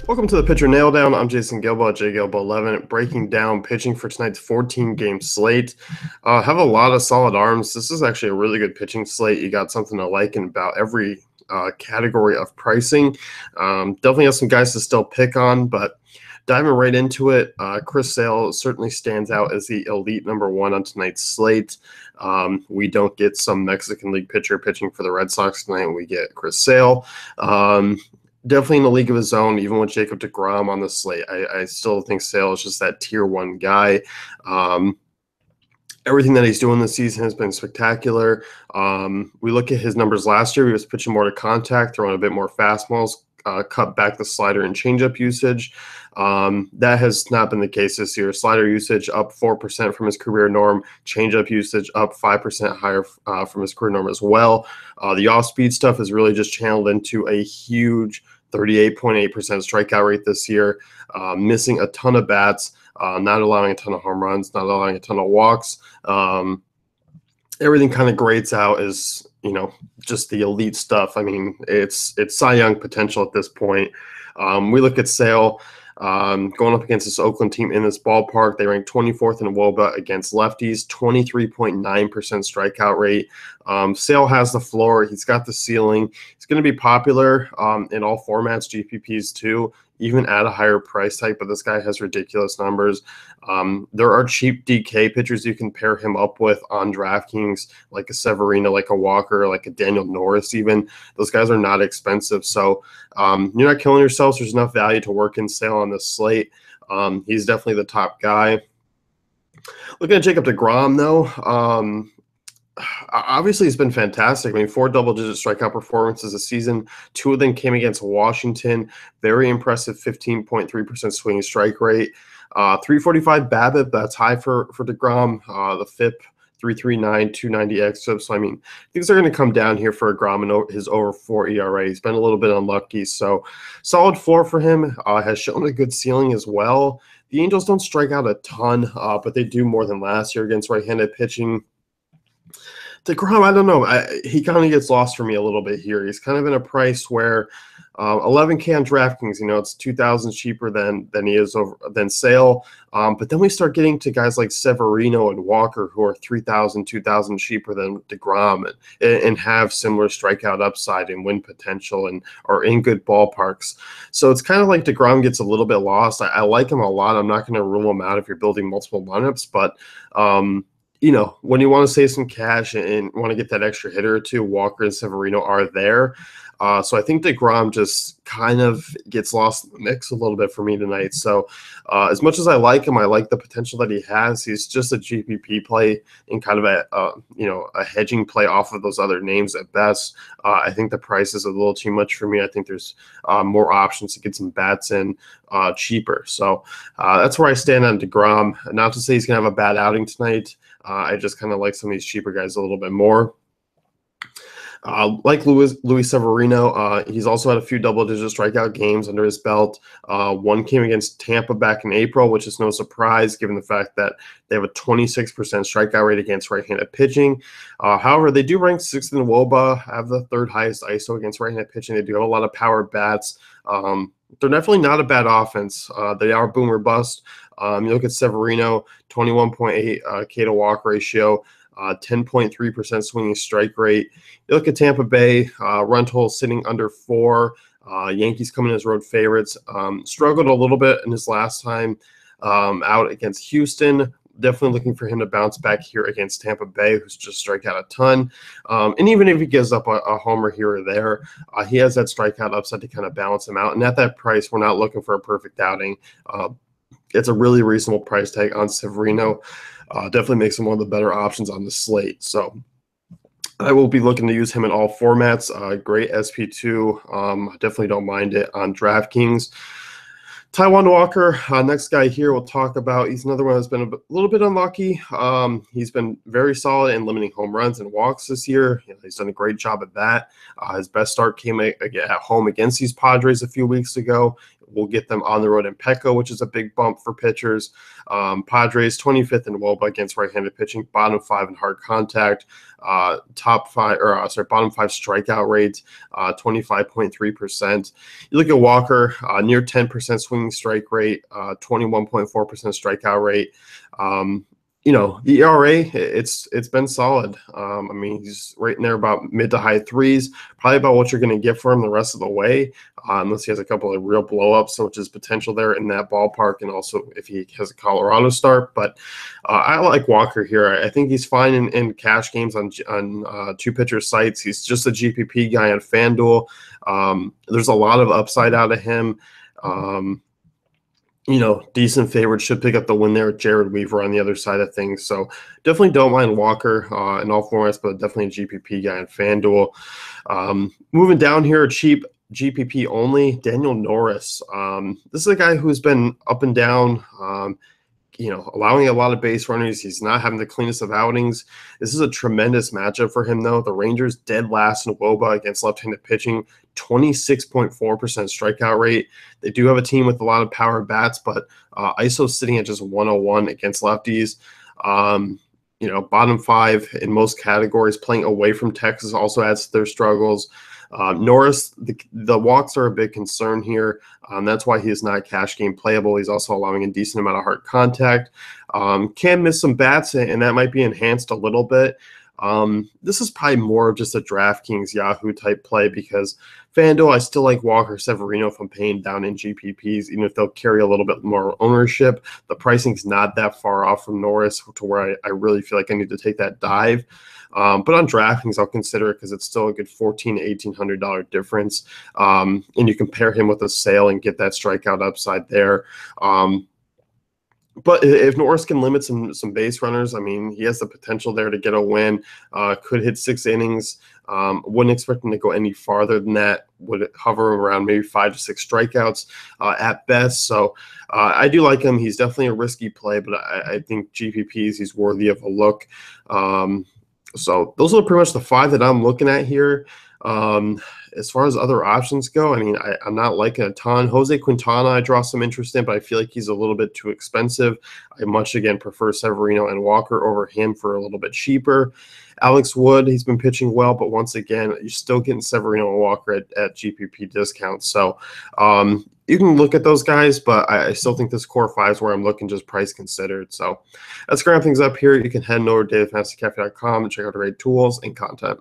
Welcome to the Pitcher Nail Down. I'm Jason Gilbo at JGilbo11, breaking down pitching for tonight's 14-game slate. Have a lot of solid arms. This is actually a really good pitching slate. You got something to like in about every category of pricing. Definitely have some guys to still pick on, but diving right into it, Chris Sale certainly stands out as the elite number one on tonight's slate. We don't get some Mexican League pitcher pitching for the Red Sox tonight. We get Chris Sale. Definitely in the league of his own, even with Jacob DeGrom on the slate. I still think Sale is just that tier one guy. Everything that he's doing this season has been spectacular. We look at his numbers last year. He was pitching more to contact, throwing a bit more fastballs, cut back the slider and changeup usage. That has not been the case this year. Slider usage up 4% from his career norm. Changeup usage up 5% higher from his career norm as well. The off-speed stuff is really just channeled into a huge 38.8% strikeout rate this year, missing a ton of bats, not allowing a ton of home runs, not allowing a ton of walks. Everything kind of grades out as, just the elite stuff. I mean, it's Cy Young potential at this point. We look at Sale going up against this Oakland team in this ballpark. They rank 24th in WOBA against lefties, 23.9% strikeout rate. Sale has the floor. He's got the ceiling. He's going to be popular in all formats, GPPs too, even at a higher price tag, but this guy has ridiculous numbers. There are cheap DK pitchers you can pair him up with on DraftKings, like a Severino, like a Walker, like a Daniel Norris even. Those guys are not expensive, so you're not killing yourselves. There's enough value to work in Sale on this slate. He's definitely the top guy. Looking at Jacob DeGrom, though, obviously he's been fantastic. I mean, 4 double-digit strikeout performances this season. 2 of them came against Washington. Very impressive 15.3% swinging strike rate. 345 BABIP, that's high for DeGrom. The FIP, 339, 290 xFIP. So, I mean, things are going to come down here for DeGrom and his over 4 ERA. He's been a little bit unlucky. So, solid floor for him. Has shown a good ceiling as well. The Angels don't strike out a ton, but they do more than last year against right-handed pitching. DeGrom, I don't know. He kind of gets lost for me a little bit here. He's kind of in a price where $11K on DraftKings, it's $2,000 cheaper than he is than Sale. But then we start getting to guys like Severino and Walker who are $3,000, $2,000 cheaper than DeGrom and have similar strikeout upside and win potential and are in good ballparks. So it's kind of like DeGrom gets a little bit lost. I like him a lot. I'm not going to rule him out if you're building multiple lineups, but when you want to save some cash and want to get that extra hitter or two, Walker and Severino are there. So I think DeGrom just kind of gets lost in the mix a little bit for me tonight. So as much as I like him, I like the potential that he has. He's just a GPP play and kind of a hedging play off of those other names at best. I think the price is a little too much for me. I think there's more options to get some bats in cheaper. So that's where I stand on DeGrom. Not to say he's going to have a bad outing tonight. I just kind of like some of these cheaper guys a little bit more. Like Luis Severino, he's also had a few double-digit strikeout games under his belt. One came against Tampa back in April, which is no surprise given the fact that they have a 26% strikeout rate against right-handed pitching. However, they do rank 6th in WOBA, have the 3rd highest ISO against right-handed pitching. They do have a lot of power bats. They're definitely not a bad offense. They are boom or bust. You look at Severino, 21.8 K to walk ratio, 10.3% swinging strike rate. You look at Tampa Bay, run total sitting under 4. Yankees coming as road favorites. Struggled a little bit in his last time out against Houston. Definitely looking for him to bounce back here against Tampa Bay, who's just strike out a ton. And even if he gives up a homer here or there, he has that strikeout upside to kind of balance him out. And at that price, we're not looking for a perfect outing. It's a really reasonable price tag on Severino. Definitely makes him one of the better options on the slate. So I will be looking to use him in all formats. Great SP2. Definitely don't mind it on DraftKings. Taijuan Walker, next guy here we'll talk about. He's another one that's been a little bit unlucky. He's been very solid in limiting home runs and walks this year. He's done a great job at that. His best start came at home against these Padres a few weeks ago. will get them on the road in Petco, which is a big bump for pitchers. Padres 25th in WOBA against right-handed pitching, bottom 5 in hard contact, bottom 5 strikeout rates, 25.3%. You look at Walker, near 10% swinging strike rate, 21.4% strikeout rate. The ERA, it's been solid. I mean, he's right in there about mid to high threes, probably about what you're going to get for him the rest of the way, unless he has a couple of real blow-ups, which is potential there in that ballpark, and also if he has a Colorado start. But I like Walker here. I think he's fine in cash games on two-pitcher sites. He's just a GPP guy on FanDuel. There's a lot of upside out of him. Decent favorite, should pick up the win there with Jared Weaver on the other side of things. So definitely don't mind Walker in all formats, but definitely a GPP guy on FanDuel. Moving down here, a cheap GPP only, Daniel Norris. This is a guy who's been up and down, allowing a lot of base runners. He's not having the cleanest of outings. This is a tremendous matchup for him, though. The Rangers dead last in WOBA against left-handed pitching, 26.4% strikeout rate. They do have a team with a lot of power bats, but ISO sitting at just 101 against lefties. Bottom 5 in most categories. Playing away from Texas also adds to their struggles. Norris, the walks are a big concern here. That's why he is not cash game playable. He's also allowing a decent amount of hard contact. Can miss some bats, and that might be enhanced a little bit. This is probably more of just a DraftKings Yahoo type play, because FanDuel, I still like Walker, Severino if I'm paying down in GPPs, even if they'll carry a little bit more ownership. The pricing's not that far off from Norris to where I really feel like I need to take that dive. But on DraftKings, I'll consider it because it's still a good $1,400 to $1,800 difference. And you compare him with a Sale and get that strikeout upside there. But if Norris can limit some base runners, I mean, he has the potential there to get a win. Could hit 6 innings. Wouldn't expect him to go any farther than that. Would hover around maybe 5 to 6 strikeouts at best. So I do like him. He's definitely a risky play, but I think GPPs, he's worthy of a look. So those are pretty much the 5 that I'm looking at here. As far as other options go, I mean, I'm not liking a ton. Jose Quintana, I draw some interest in, but I feel like he's a little bit too expensive. I much, again, prefer Severino and Walker over him for a little bit cheaper. Alex Wood, he's been pitching well, but once again, you're still getting Severino and Walker at GPP discounts. So you can look at those guys, but I still think this core 5 is where I'm looking, just price considered. So let's wrap things up here. You can head over to dailyfantasycafe.com and check out the great tools and content.